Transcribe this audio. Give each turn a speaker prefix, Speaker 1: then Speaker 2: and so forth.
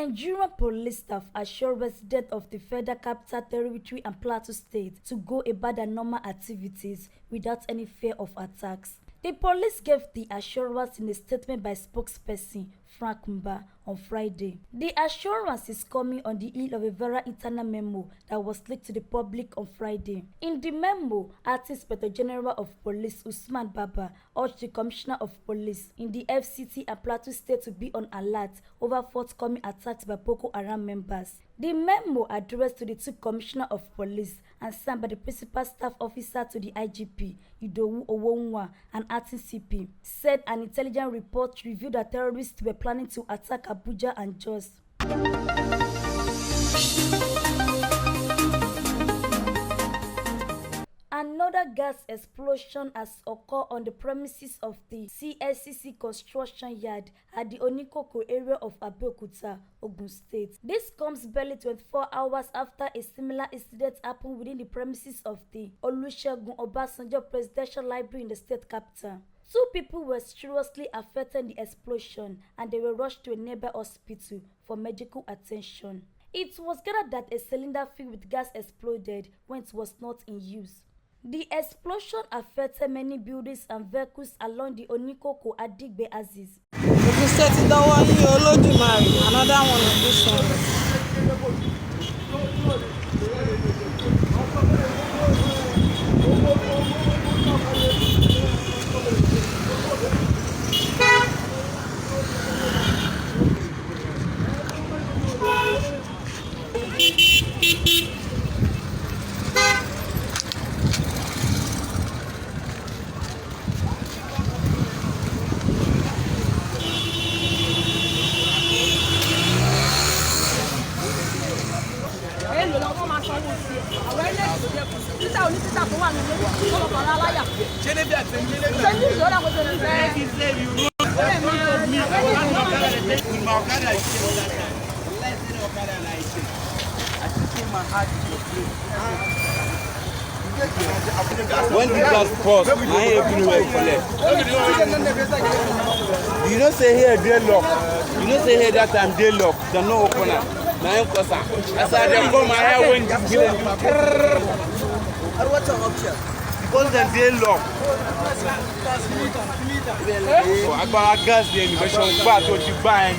Speaker 1: Nigerian police staff assured residents of the Federal Capital Territory and Plateau State to go about their normal activities without any fear of attacks. The police gave the assurance in a statement by spokesperson Frank Mba on Friday. The assurance is coming on the heel of a very internal memo that was leaked to the public on Friday. In the memo, Acting Inspector General of Police Usman Baba urged the Commissioner of Police in the FCT and Plateau State to be on alert over forthcoming attacks by Boko Haram members. The memo addressed to the two Commissioner of Police and signed by the Principal Staff Officer to the IGP, Idowu Owonwa, and Acting CP, said an intelligence report revealed that terrorists were planning to attack Abuja and Jos. Another gas explosion has occurred on the premises of the CSCC construction yard at the Onikoko area of Abuja, Ogun State. This comes barely 24 hours after a similar incident happened within the premises of the Olusegun Obasanjo Presidential Library in the state capital. 2 people were seriously affected in the explosion and they were rushed to a nearby hospital for medical attention. It was gathered that a cylinder filled with gas exploded when it was not in use. The explosion affected many buildings and vehicles along the Onikoko Adigbe axis.
Speaker 2: Another one of this one.
Speaker 3: When the gas burst, I everywhere collect. You don't say here they lock. You don't say here that time they lock. They no open up. Now I'm closer. I said they come my hair when this killing. What's up here? Because they lock. So I got a gas there. You should buy what you buy.